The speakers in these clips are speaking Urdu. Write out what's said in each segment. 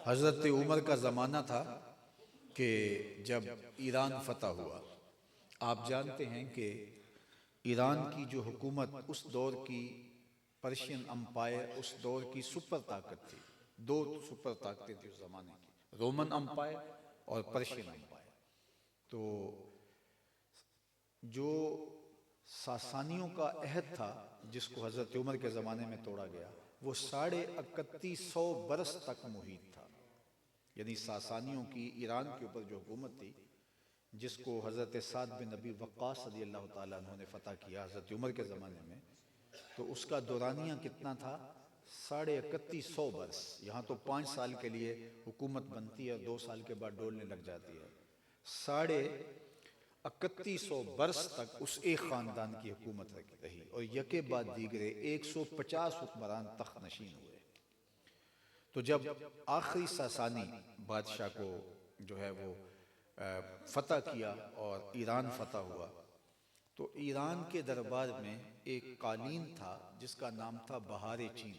حضرت عمر کا زمانہ تھا کہ جب ایران فتح ہوا. آپ جانتے ہیں کہ ایران کی جو حکومت اس دور کی پرشین امپائر اس دور کی سپر طاقت تھی. دو سپر طاقتیں تھیں اس زمانے کی، رومن امپائر اور پرشین امپائر. تو جو ساسانیوں کا عہد تھا جس کو حضرت عمر کے زمانے میں توڑا گیا، وہ 3150 برس تک محیط تھا. یعنی ساسانیوں کی ایران کے اوپر جو حکومت تھی، جس کو حضرت سعد بن ابی وقاص رضی اللہ تعالیٰ عنہ نے فتح کیا حضرت عمر کے زمانے میں، تو اس کا دورانیہ کتنا تھا؟ 3150 برس. یہاں تو 5 سال کے لیے حکومت بنتی ہے اور 2 سال کے بعد ڈولنے لگ جاتی ہے. 3150 برس تک اس ایک خاندان کی حکومت رہی اور یکے بعد دیگرے 150 حکمران تخت نشین ہوئے. تو جب آخری ساسانی بادشاہ کو جو ہے وہ فتح کیا اور ایران فتح ہوا، تو ایران کے دربار میں ایک قالین تھا جس کا نام تھا بہار چین،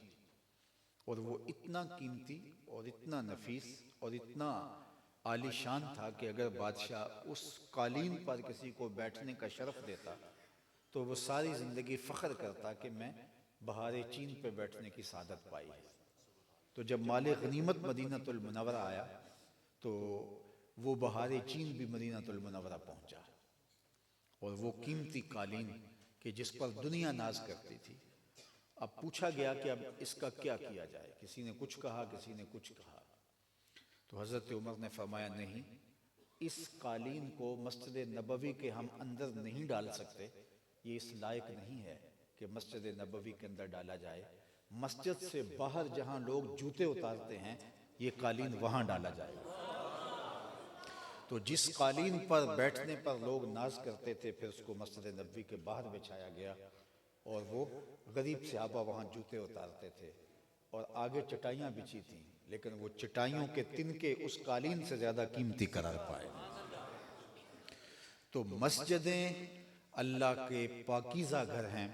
اور وہ اتنا قیمتی اور اتنا نفیس اور اتنا عالی شان تھا کہ اگر بادشاہ اس قالین پر کسی کو بیٹھنے کا شرف دیتا تو وہ ساری زندگی فخر کرتا کہ میں بہار چین پہ بیٹھنے کی سعادت پائی ہے. تو جب مال غنیمت مدینہ المنورہ آیا تو وہ بہار چین بھی مدینہ المنورہ پہنچا، اور وہ قیمتی قالین کہ جس پر دنیا ناز کرتی تھی. اب پوچھا گیا کہ اب اس کا کیا کیا جائے. کسی نے کچھ کہا، کسی نے کچھ کہا. تو حضرت عمر نے فرمایا نہیں، اس قالین کو مسجد نبوی کے ہم اندر نہیں ڈال سکتے، یہ اس لائق نہیں ہے کہ مسجد نبوی کے اندر ڈالا جائے. مسجد سے باہر جہاں لوگ جوتے اتارتے ہیں یہ قالین وہاں ڈالا جائے گا. تو جس قالین پر بیٹھنے پر لوگ ناز کرتے تھے پھر اس کو مسجد نبوی کے باہر بچھایا گیا، اور وہ غریب صحابہ وہاں جوتے اتارتے تھے اور آگے چٹائیاں بچھی تھیں، لیکن وہ چٹائیوں کے تنکے اس قالین سے زیادہ قیمتی قرار پائے. تو مسجدیں اللہ کے پاکیزہ گھر ہیں.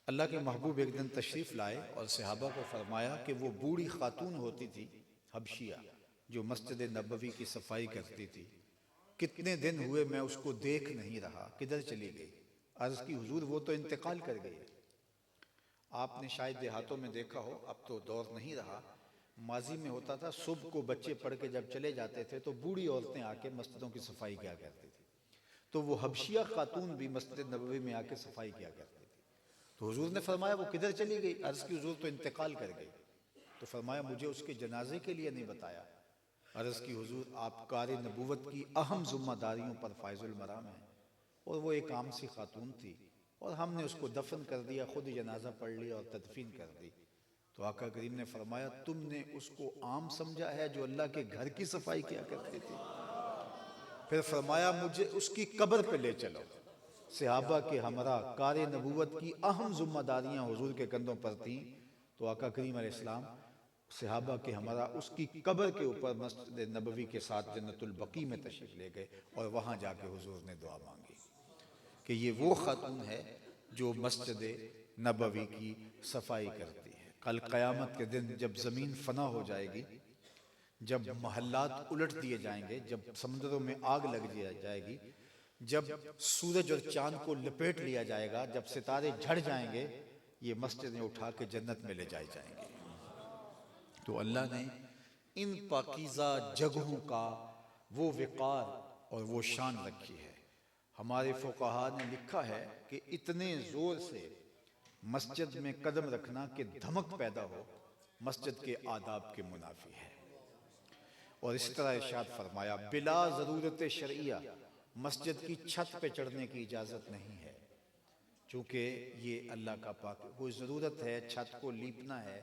اللہ کے محبوب ایک دن تشریف لائے اور صحابہ کو فرمایا کہ وہ بوڑھی خاتون ہوتی تھی حبشیہ جو مسجد نبوی کی صفائی کرتی تھی، کتنے دن ہوئے میں اس کو دیکھ نہیں رہا، کدھر چلی گئی؟ عرض کی حضور وہ تو انتقال کر گئی. آپ نے شاید دیہاتوں میں دیکھا ہو، اب تو دور نہیں رہا، ماضی میں ہوتا تھا صبح کو بچے پڑھ کے جب چلے جاتے تھے تو بوڑھی عورتیں آ کے مسجدوں کی صفائی کیا کرتی تھی. تو وہ حبشیہ خاتون بھی مسجد نبوی میں آ کے صفائی کیا کرتی تھی. تو حضور نے فرمایا وہ کدھر چلی گئی؟ عرض کی حضور تو انتقال کر گئی. تو فرمایا مجھے اس کے جنازے کے لیے نہیں بتایا. عرض کی حضور آپ کار نبوت کی اہم ذمہ داریوں پر فائز المرام ہیں، اور وہ ایک عام سی خاتون تھی اور ہم نے اس کو دفن کر دیا، خود جنازہ پڑھ لیا اور تدفین کر دی. تو آقا کریم نے فرمایا تم نے اس کو عام سمجھا ہے جو اللہ کے گھر کی صفائی کیا کرتی تھی؟ پھر فرمایا مجھے اس کی قبر پہ لے چلو. صحابہ کے ہمراہ کار نبوت کی اہم ذمہ داریاں حضور کے کندھوں پر تھیں، تو آقا کریم علیہ السلام صحابہ کے ہمراہ اس کی قبر کے اوپر مسجد نبوی کے ساتھ جنت البقیع میں تشریف لے گئے اور وہاں جا کے حضور نے دعا مانگی کہ یہ وہ خاتون ہے جو مسجد نبوی کی صفائی کرتی ہے. کل قیامت کے دن جب زمین فنا ہو جائے گی، جب محلات الٹ دیے جائیں گے، جب سمندروں میں آگ لگ جائے گی، جب سورج اور چاند کو لپیٹ لیا جائے گا، جب ستارے جھڑ جائیں گے، یہ مسجدیں اٹھا کے جنت میں لے جائے جائیں گے. تو اللہ نے ان پاکیزہ جگہوں کا وہ وقار اور وہ شان رکھی ہے. ہمارے فقہاء نے لکھا ہے کہ اتنے زور سے مسجد میں قدم رکھنا کہ دھمک پیدا ہو، مسجد کے آداب کے منافی ہے. اور اس طرح ارشاد فرمایا بلا ضرورت شرعیہ مسجد کی چھت پہ چڑھنے کی اجازت نہیں ہے، چونکہ یہ اللہ کا پاک کوئی ضرورت ہے چھت کو لیپنا ہے،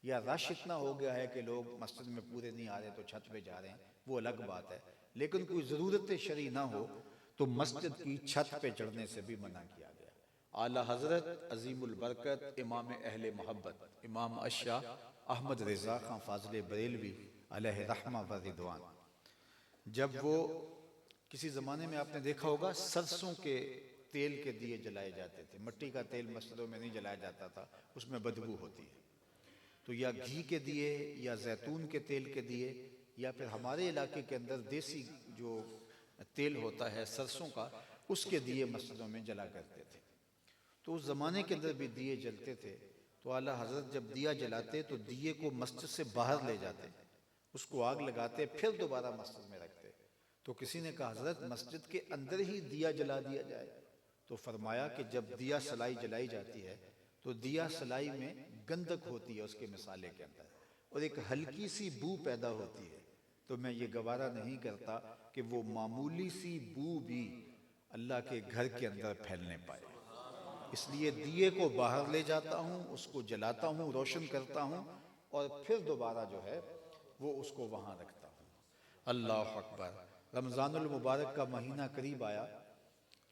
یا رش اتنا ہو گیا ہے کہ لوگ مسجد میں پورے نہیں آ رہے تو چھت پہ جا رہے ہیں، وہ الگ بات ہے. لیکن کوئی ضرورت شرعی نہ ہو تو مسجد کی چھت پہ چڑھنے سے بھی منع کیا گیا. اعلیٰ حضرت عظیم البرکت امام اہل محبت امام اشاہ احمد رضا خان فاضل بریلوی علیہ رحمہ و رضوان، جب وہ کسی زمانے میں آپ نے دیکھا ہوگا سرسوں کے تیل کے دیے جلائے جاتے تھے، مٹی کا تیل مسجدوں میں نہیں جلایا جاتا تھا، اس میں بدبو ہوتی ہے. تو یا گھی کے دیے یا زیتون کے تیل کے دیے یا پھر ہمارے علاقے کے اندر دیسی جو تیل ہوتا ہے سرسوں کا، اس کے دیے مسجدوں میں جلا کرتے تھے۔ تو اس زمانے کے اندر بھی دیے جلتے تھے، تو اعلیٰ حضرت جب دیا جلاتے تو دیے کو مسجد سے باہر لے جاتے، اس کو آگ لگاتے، پھر دوبارہ مسجد میں رکھتے۔ تو کسی نے کہا حضرت مسجد کے اندر ہی دیا جلا دیا جائے؟ تو فرمایا کہ جب دیا سلائی جلائی جاتی ہے تو دیا سلائی میں گندک ہوتی ہے اس کے مسالے کے اندر، اور ایک ہلکی سی بو پیدا ہوتی ہے، تو میں یہ گوارا نہیں کرتا کہ وہ معمولی سی بو بھی اللہ کے گھر کے اندر پھیلنے پائے، اس لیے دیے کو باہر لے جاتا ہوں، اس کو جلاتا ہوں، روشن کرتا ہوں، اور پھر دوبارہ جو ہے وہ اس کو وہاں رکھتا ہوں۔ اللہ اکبر۔ رمضان المبارک کا مہینہ قریب آیا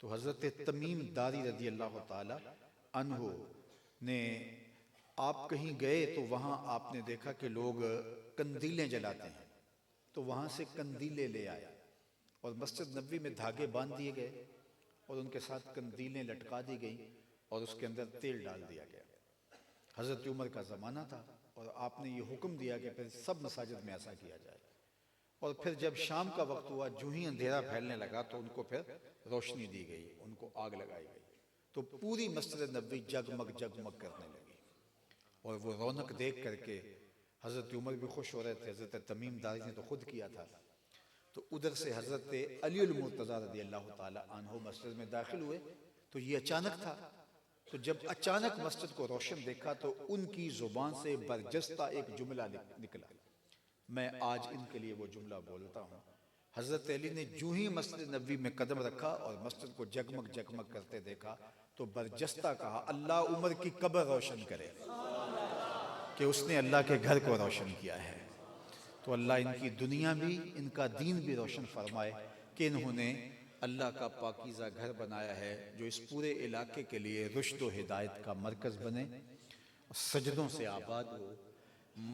تو حضرت تمیم داری رضی اللہ تعالی عنہ نے، آپ کہیں گئے تو وہاں آپ نے دیکھا کہ لوگ کندیلیں جلاتے ہیں، تو وہاں سے کندیلیں لے آئے اور مسجد نبوی میں دھاگے باندھ دیے گئے اور ان کے ساتھ کندیلیں لٹکا دی گئیں اور اس کے اندر تیل ڈال دیا گیا۔ حضرت عمر کا زمانہ تھا اور آپ نے یہ حکم دیا کہ پھر سب مساجد میں ایسا کیا جائے، اور پھر جب شام کا وقت ہوا، جو ہی اندھیرا پھیلنے لگا تو ان کو پھر روشنی دی گئی، ان کو آگ لگائی گئی، تو پوری مسجد نبوی جگمگ جگمگ کرنے لگی، اور وہ رونق دیکھ کر کے حضرت عمر بھی خوش ہو رہے تھے، حضرت تمیم داری نے تو خود کیا تھا۔ تو ادھر سے حضرت علی المرتضیٰ رضی اللہ تعالی عنہ مسجد میں داخل ہوئے، تو یہ اچانک تھا، تو جب اچانک مسجد کو روشن دیکھا تو ان کی زبان سے برجستہ ایک جملہ نکلا، میں آج ان کے لیے وہ جملہ بولتا ہوں۔ حضرت علی نے جو ہی مسجد نبوی میں قدم رکھا اور مسجد کو جگمگ جگمگ کرتے دیکھا تو برجستہ کہا، اللہ عمر کی قبر روشن کرے، کہ اس نے اللہ کے گھر کو روشن کیا ہے۔ تو اللہ ان کی دنیا بھی، ان کا دین بھی روشن فرمائے کہ انہوں نے اللہ کا پاکیزہ گھر بنایا ہے جو اس پورے علاقے کے لیے رشد و ہدایت کا مرکز بنے، سجدوں سے آباد ہو۔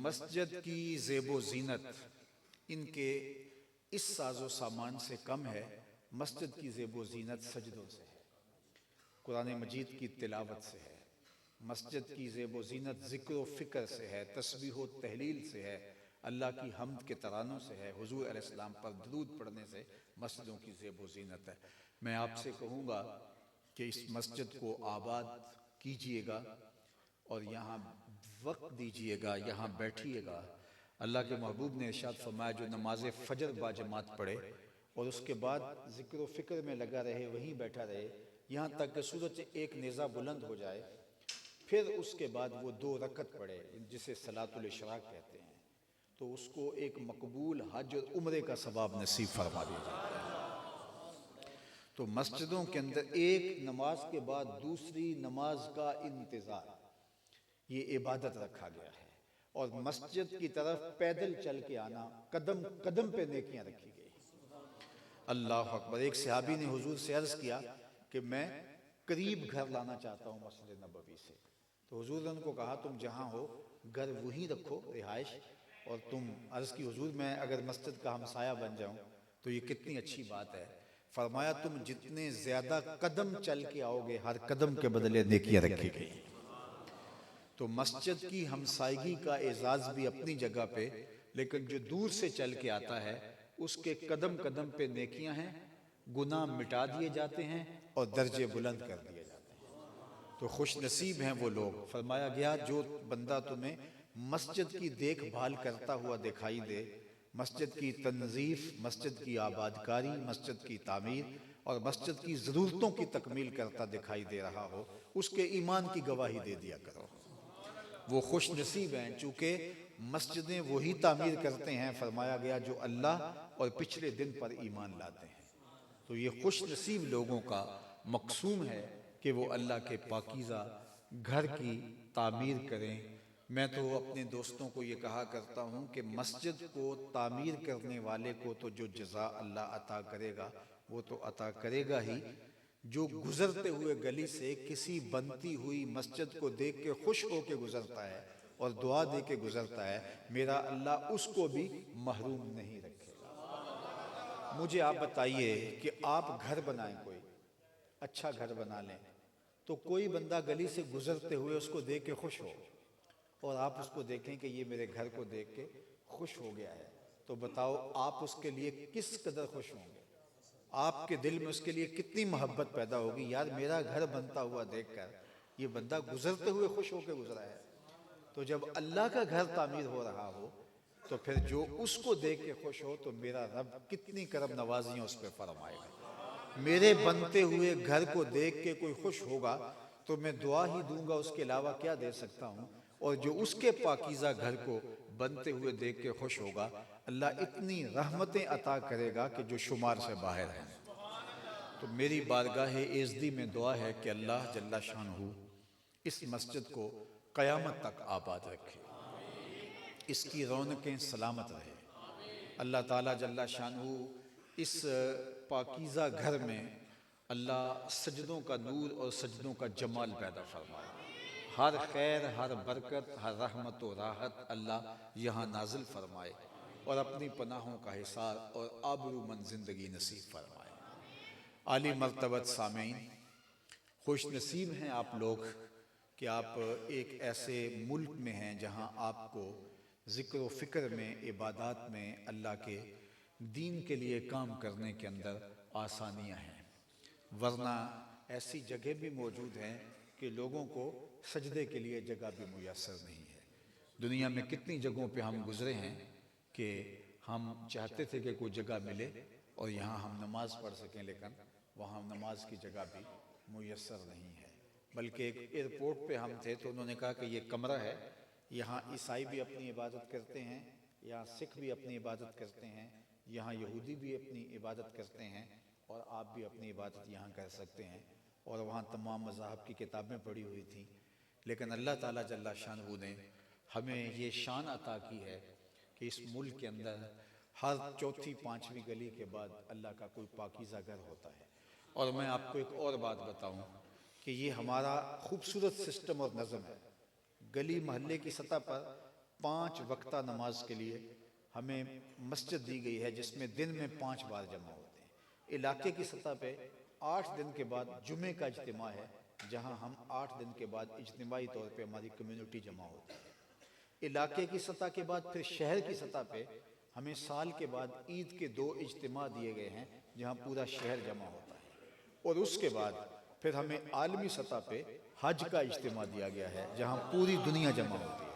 مسجد کی زیب و زینت ان کے اس ساز و سامان سے کم ہے، مسجد کی زیب و زینت سجدوں سے ہے، قرآن مجید کی تلاوت سے ہے، مسجد کی زیب و زینت ذکر و فکر سے ہے، تسبیح و تحلیل سے ہے، اللہ کی حمد کے ترانوں سے ہے، حضور علیہ السلام پر درود پڑھنے سے مسجدوں کی زیب و زینت ہے۔ میں آپ سے کہوں گا کہ اس مسجد کو آباد کیجئے گا اور یہاں وقت دیجئے گا، یہاں بیٹھیے گا۔ اللہ کے محبوب نے ارشاد فرمایا جو نماز فجر با جماعت پڑھے اور اس کے بعد ذکر و فکر میں لگا رہے، وہیں بیٹھا رہے یہاں تک کہ سورج ایک نیزہ بلند ہو جائے، پھر اس کے بعد وہ 2 رکعت پڑھے جسے صلاۃ الاشراق کہتے ہیں، تو اس کو ایک مقبول حج اور عمرے کا ثواب نصیب فرما دیا جاتا ہے۔ تو مسجدوں کے اندر ایک نماز کے بعد دوسری نماز کا انتظار، یہ عبادت رکھا گیا ہے، اور مسجد کی طرف پیدل چل کے آنا، قدم قدم پہ نیکیاں رکھی گئی۔ اللہ اکبر۔ ایک صحابی نے حضور سے عرض کیا کہ میں قریب گھر لانا چاہتا ہوں مسجد نبوی سے، تو حضور نے ان کو کہا تم جہاں ہو گھر وہیں رکھو رہائش، اور تم عرض کی حضور میں اگر مسجد کا ہمسایہ بن جاؤں تو یہ کتنی اچھی بات ہے۔ فرمایا تم جتنے زیادہ قدم چل کے آؤ گے ہر قدم کے بدلے نیکیاں رکھی گئی۔ تو مسجد کی ہمسائیگی کا اعزاز بھی اپنی جگہ پہ، لیکن جو دور سے چل کے آتا ہے اس کے قدم قدم پہ نیکیاں ہیں، گناہ مٹا دیے جاتے ہیں اور درجے بلند کر دیے جاتے ہیں۔ تو خوش نصیب ہیں وہ لوگ، فرمایا گیا جو بندہ تمہیں مسجد کی دیکھ بھال کرتا ہوا دکھائی دے، مسجد کی تنظیف، مسجد کی آبادکاری، مسجد کی تعمیر اور مسجد کی ضرورتوں کی تکمیل کرتا دکھائی دے رہا ہو، اس کے ایمان کی گواہی دے دیا کرو۔ وہ خوش نصیب ہیں چونکہ مسجدیں وہی تعمیر کرتے ہیں، فرمایا گیا جو اللہ اور پچھلے دن پر ایمان لاتے ہیں۔ تو یہ خوش نصیب لوگوں کا مقسوم ہے کہ وہ اللہ کے پاکیزہ گھر کی تعمیر کریں۔ میں تو اپنے دوستوں کو یہ کہا کرتا ہوں کہ مسجد کو تعمیر کرنے والے کو تو جو جزا اللہ عطا کرے گا وہ تو عطا کرے گا ہی، جو گزرتے ہوئے گلی سے کسی بنتی ہوئی مسجد کو دیکھ کے خوش ہو کے گزرتا ہے اور دعا دے کے گزرتا ہے، میرا اللہ اس کو بھی محروم نہیں رکھے گا۔ مجھے آپ بتائیے کہ آپ گھر بنائیں، کوئی اچھا گھر بنا لیں، تو کوئی بندہ گلی سے گزرتے ہوئے اس کو دیکھ کے خوش ہو، اور آپ اس کو دیکھیں کہ یہ میرے گھر کو دیکھ کے خوش ہو گیا ہے، تو بتاؤ آپ اس کے لیے کس قدر خوش ہوں گے؟ آپ کے دل میں اس کے لیے کتنی محبت پیدا ہوگی، یار میرا گھر بنتا ہوا دیکھ کر یہ بندہ گزرتے ہوئے خوش ہو کے گزرا ہے۔ تو جب اللہ کا گھر تعمیر ہو رہا ہو تو پھر جو اس کو دیکھ کے خوش ہو تو میرا رب کتنی کرم نوازیاں اس پہ فرمائے گا۔ میرے بنتے ہوئے گھر کو دیکھ کے کوئی خوش ہوگا تو میں دعا ہی دوں گا، اس کے علاوہ کیا دے سکتا ہوں؟ اور جو اس کے پاکیزہ گھر کو بنتے ہوئے دیکھ کے خوش ہوگا، اللہ اتنی رحمتیں عطا کرے گا کہ جو شمار سے باہر ہیں۔ تو میری بارگاہ عزتی میں دعا ہے کہ اللہ جل شانہ اس مسجد کو قیامت تک آباد رکھے، اس کی رونقیں سلامت رہے۔ اللہ تعالیٰ جل شانہ اس پاکیزہ گھر میں اللہ سجدوں کا نور اور سجدوں کا جمال پیدا فرمائے۔ ہر خیر، ہر برکت، ہر رحمت و راحت اللہ یہاں نازل فرمائے اور اپنی پناہوں کا حصار اور آبرومند زندگی نصیب فرمائے۔ عالی مرتبت سامعین، خوش نصیب ہیں آپ لوگ کہ آپ ایک ایسے ملک میں ہیں جہاں آپ کو ذکر و فکر میں، عبادات میں، اللہ کے دین کے لیے کام کرنے کے اندر آسانیاں ہیں، ورنہ ایسی جگہ بھی موجود ہیں کہ لوگوں کو سجدے کے لیے جگہ بھی میسر نہیں ہے۔ دنیا میں کتنی جگہوں پہ ہم گزرے ہیں کہ ہم چاہتے تھے کہ کوئی جگہ ملے اور یہاں ہم نماز پڑھ سکیں، لیکن وہاں نماز کی جگہ بھی میسر نہیں ہے۔ بلکہ ایک ایئرپورٹ پہ ہم تھے تو انہوں نے کہا کہ یہ کمرہ ہے، یہاں عیسائی بھی اپنی عبادت کرتے ہیں، یہاں سکھ بھی اپنی عبادت کرتے ہیں، یہاں یہودی بھی اپنی عبادت کرتے ہیں، اور آپ بھی اپنی عبادت یہاں کر سکتے ہیں۔ اور وہاں تمام مذاہب کی کتابیں پڑھی ہوئی تھیں، لیکن اللہ تعالیٰ جل شانہ نے ہمیں یہ شان عطا کی ہے کہ اس ملک کے اندر ہر چوتھی پانچویں گلی کے بعد اللہ کا کوئی پاکیزہ گھر ہوتا ہے۔ اور میں آپ کو ایک اور بات بتاؤں کہ یہ ہمارا خوبصورت سسٹم اور نظم ہے۔ گلی محلے کی سطح پر 5 وقتہ نماز کے لیے ہمیں مسجد دی گئی ہے جس میں دن میں 5 بار جمع ہوتے ہیں۔ علاقے کی سطح پہ 8 دن کے بعد جمعے کا اجتماع ہے جہاں ہم 8 دن کے بعد اجتماعی طور پہ ہماری کمیونٹی جمع ہوتی ہے۔ علاقے کی سطح کے بعد پھر شہر کی سطح پہ ہمیں سال کے بعد عید کے 2 اجتماع دیے گئے ہیں جہاں پورا شہر جمع ہوتا ہے، اور اس کے بعد پھر ہمیں عالمی سطح پہ حج کا اجتماع دیا گیا ہے جہاں پوری دنیا جمع ہوتی ہے۔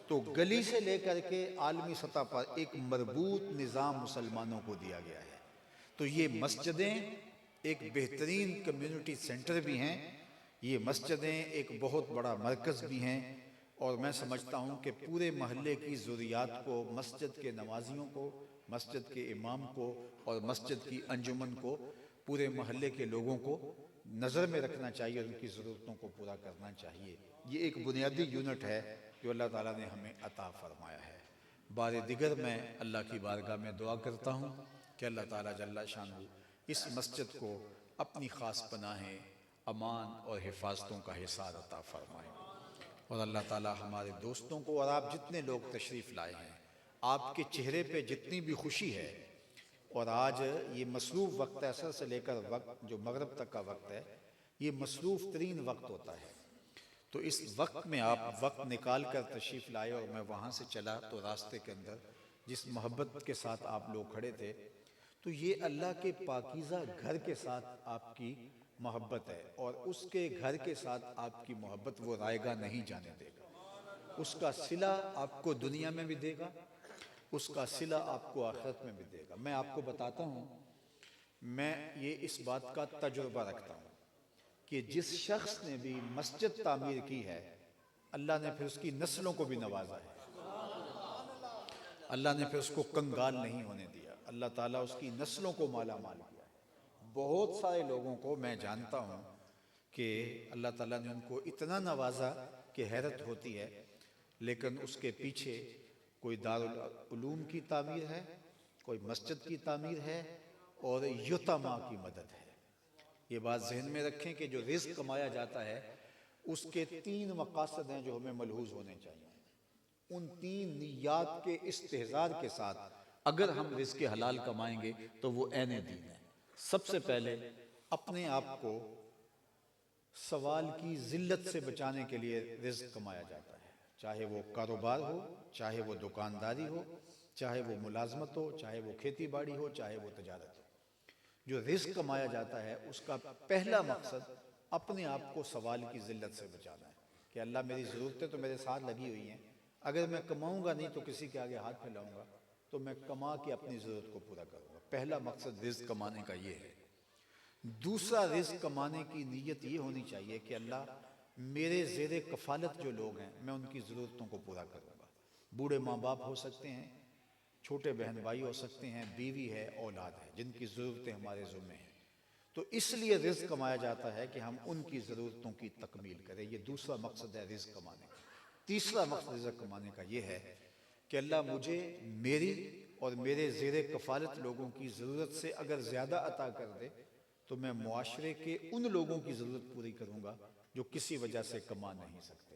تو گلی سے لے کر کے عالمی سطح پر ایک مربوط نظام مسلمانوں کو دیا گیا ہے۔ تو یہ مسجدیں ایک بہترین کمیونٹی سینٹر بھی ہیں، یہ مسجدیں ایک بہت بڑا مرکز بھی ہیں، اور میں سمجھتا ہوں کہ پورے محلے کی ضروریات کو، مسجد کے نمازیوں کو، مسجد کے امام کو اور مسجد کی انجمن کو، پورے محلے کے لوگوں کو نظر میں رکھنا چاہیے اور ان کی ضرورتوں کو پورا کرنا چاہیے۔ یہ ایک بنیادی یونٹ ہے جو اللہ تعالیٰ نے ہمیں عطا فرمایا ہے۔ بار دیگر میں اللہ کی بارگاہ میں دعا کرتا ہوں کہ اللہ تعالیٰ جل شانہ اس مسجد کو اپنی خاص پناہیں، امان اور حفاظتوں کا حصار عطا فرمائے، اور اللہ تعالیٰ ہمارے دوستوں کو اور آپ جتنے لوگ تشریف لائے ہیں، آپ کے چہرے پہ جتنی بھی خوشی ہے، اور آج یہ مصروف وقت ہے، عصر سے لے کر وقت جو مغرب تک کا وقت ہے، یہ مصروف ترین وقت ہوتا ہے، تو اس وقت میں آپ وقت نکال کر تشریف لائے، اور میں وہاں سے چلا تو راستے کے اندر جس محبت کے ساتھ آپ لوگ کھڑے تھے، تو یہ اللہ کے پاکیزہ گھر کے ساتھ آپ کی محبت ہے، اور اس کے گھر کے ساتھ آپ کی محبت وہ رائے گاہ نہیں جانے دے گا۔ اس کا صلہ آپ کو دنیا میں بھی دے گا، اس کا صلہ آپ کو آخرت میں بھی دے گا۔ میں آپ کو بتاتا ہوں، میں یہ اس بات کا تجربہ رکھتا ہوں کہ جس شخص نے بھی مسجد تعمیر کی ہے، اللہ نے پھر اس کی نسلوں کو بھی نوازا ہے، اللہ نے پھر اس کو کنگال نہیں ہونے دیا، اللہ تعالیٰ اس کی نسلوں کو مالا مال کیا ہے۔ بہت سارے لوگوں کو میں جانتا ہوں کہ اللہ تعالیٰ نے ان کو اتنا نوازا کہ حیرت ہوتی ہے، لیکن اس کے پیچھے کوئی دارالعلوم کی تعمیر ہے، کوئی مسجد کی تعمیر ہے، اور یتاما کی مدد ہے۔ یہ بات ذہن میں رکھیں کہ جو رزق کمایا جاتا ہے اس کے 3 مقاصد ہیں جو ہمیں ملحوظ ہونے چاہیے۔ ان 3 نیات کے استحضار کے ساتھ اگر ہم رزق حلال کمائیں گے تو وہ عین دین ہے۔ سب سے پہلے اپنے آپ کو سوال کی ذلت سے بچانے کے لیے رزق کمایا جاتا ہے۔ چاہے وہ کاروبار ہو، چاہے وہ دکانداری ہو، چاہے وہ ملازمت ہو، چاہے وہ کھیتی باڑی ہو، چاہے وہ تجارت ہو۔ جو رزق کمایا جاتا ہے اس کا پہلا مقصد اپنے آپ کو سوال کی ذلت سے بچانا ہے کہ اللہ میری ضرورتیں تو میرے ساتھ لگی ہوئی ہیں، اگر میں کماؤں گا نہیں تو کسی کے آگے ہاتھ پھیلاؤں گا، تو میں کما کے اپنی ضرورت کو پورا کروں گا۔ پہلا مقصد رزق کمانے کا یہ ہے۔ دوسرا رزق کمانے کی نیت یہ ہونی چاہیے کہ اللہ میرے زیر کفالت جو لوگ ہیں میں ان کی ضرورتوں کو پورا کروں گا۔ بوڑھے ماں باپ ہو سکتے ہیں، چھوٹے بہن بھائی ہو سکتے ہیں، بیوی ہے، اولاد ہے، جن کی ضرورتیں ہمارے ذمہ ہیں، تو اس لیے رزق کمایا جاتا ہے کہ ہم ان کی ضرورتوں کی تکمیل کریں۔ یہ دوسرا مقصد ہے رزق کمانے کا۔ تیسرا مقصد رزق کمانے کا یہ ہے کہ اللہ مجھے میری اور میرے زیر کفالت لوگوں کی ضرورت سے اگر زیادہ عطا کر دے تو میں معاشرے کے ان لوگوں کی ضرورت پوری کروں گا جو کسی وجہ سے کما نہیں سکتے۔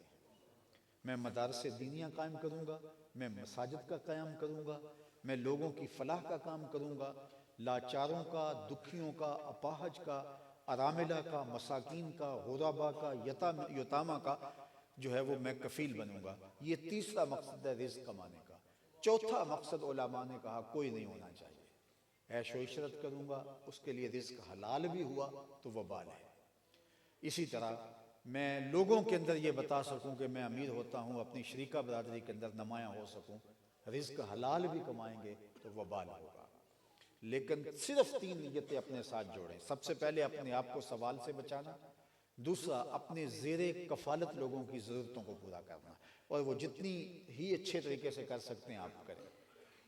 میں مدارس دینیاں قائم کروں گا، میں مساجد کا قیام کروں گا، میں لوگوں کی فلاح کا کام کروں گا، لاچاروں کا، دکھیوں کا، اپاہج کا، اراملہ کا، مساکین کا، غربا کا، یتامہ کا جو ہے وہ میں کفیل بنوں گا۔ یہ تیسرا مقصد ہے رزق کمانے کا۔ چوتھا مقصد علماء نے کہا کوئی نہیں ہونا چاہیے۔ عیش و عشرت کروں گا، اس کے لیے رزق حلال بھی ہوا تو وبال ہے۔ اسی طرح میں لوگوں کے اندر یہ بتا سکوں کہ میں امیر ہوتا ہوں، اپنی شریکہ برادری کے اندر نمایاں ہو سکوں، رزق حلال بھی کمائیں گے تو وبال ہوگا۔ لیکن صرف 3 نیتیں اپنے ساتھ جوڑیں۔ سب سے پہلے اپنے آپ کو سوال سے بچانا، دوسرا اپنے زیر کفالت لوگوں کی ضرورتوں کو پورا کرنا، اور وہ جتنی ہی اچھے طریقے سے کر سکتے ہیں آپ کریں،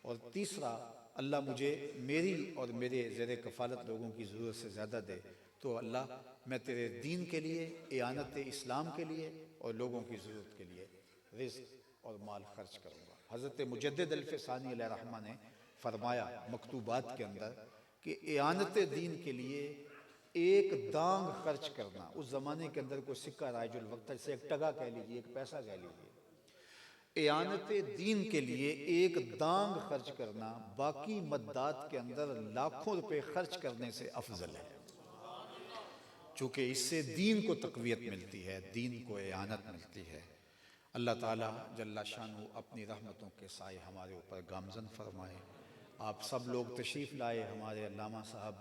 اور تیسرا اللہ مجھے میری اور میرے زیر کفالت لوگوں کی ضرورت سے زیادہ دے تو اللہ میں تیرے دین کے لیے، اعانت اسلام کے لیے اور لوگوں کی ضرورت کے لیے رزق اور مال خرچ کروں گا۔ حضرت مجدد الفسانی علیہ رحمہ نے فرمایا مکتوبات کے اندر کہ اعانت دین کے لیے ایک دانگ خرچ کرنا، اس زمانے کے اندر کوئی سکہ رائج الوقت ہے، جسے ایک ٹگا کہہ لیجئے، ایک پیسہ کہہ لیجئے، اعانت دین کے لیے ایک دانگ خرچ کرنا باقی مدات کے اندر لاکھوں روپے خرچ کرنے سے افضل ہے، چونکہ اس سے دین کو تقویت ملتی ہے، دین کو اعانت ملتی ہے۔ اللہ تعالیٰ جل شانہ اپنی رحمتوں کے سائے ہمارے اوپر گامزن فرمائے۔ آپ سب لوگ تشریف لائے، ہمارے علامہ صاحب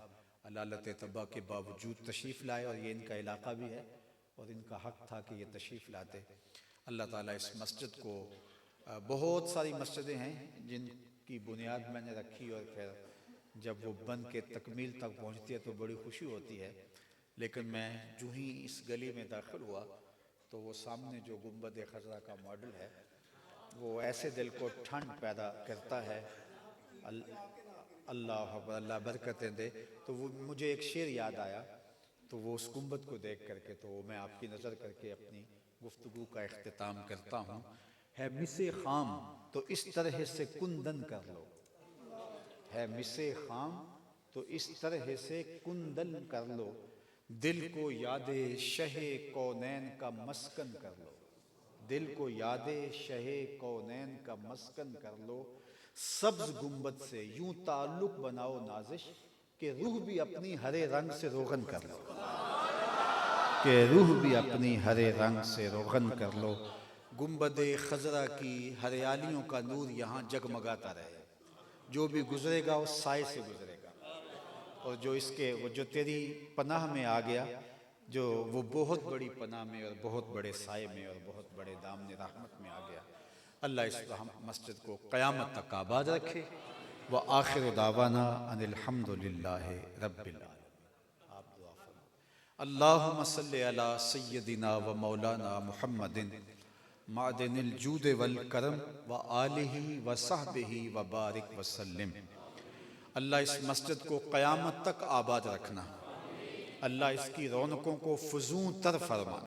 علالت طبع کے باوجود تشریف لائے، اور یہ ان کا علاقہ بھی ہے اور ان کا حق تھا کہ یہ تشریف لاتے۔ اللہ تعالیٰ اس مسجد کو، بہت ساری مسجدیں ہیں جن کی بنیاد میں نے رکھی اور پھر جب وہ بن کے تکمیل تک پہنچتی ہے تو بڑی خوشی ہوتی ہے، لیکن میں جو ہی اس گلی میں داخل ہوا تو وہ سامنے جو گنبد خضرا کا ماڈل ہے وہ ایسے دل کو ٹھنڈ پیدا کرتا ہے۔ اللہ اکبر، اللہ برکتیں دے۔ تو وہ مجھے ایک شعر یاد آیا، تو وہ اس گنبد کو دیکھ کر کے تو میں آپ کی نظر کر کے اپنی گفتگو کا اختتام کرتا ہوں۔ ہے مسِ خام تو اس طرح سے کندن کر لو، ہے مسِ خام تو اس طرح سے کندن کر لو، دل کو یاد شہ کونین کا مسکن کر لو، دل کو یاد شہ کونین کا مسکن کر لو، سبز گنبد سے یوں تعلق بناؤ نازش کہ روح بھی اپنی ہرے رنگ سے روغن کر لو، کہ روح بھی اپنی ہرے رنگ سے روغن کر لو۔ گنبد خضرا کی ہریالیوں کا نور یہاں جگمگاتا رہے، جو بھی گزرے گا اس سائے سے گزرے گا، اور جو اس کے وہ جو تیری پناہ میں آ گیا، جو وہ بہت بڑی پناہ میں اور بہت بڑے سائے میں اور بہت بڑے دامن رحمت میں آ گیا۔ اللہ اس مسجد کو قیامت تک آباد رکھے۔ وآخر دعوانا ان الحمد للہ رب العالمین۔ آپ دعا فرمائیں۔ اللہم صلی علی سیدنا و مولانا محمد معدن الجود والکرم وآلہ وصحبہ وبارک وسلم۔ اللہ اس مسجد کو قیامت تک آباد رکھنا، اللہ اس کی رونقوں کو فزوں تر فرما۔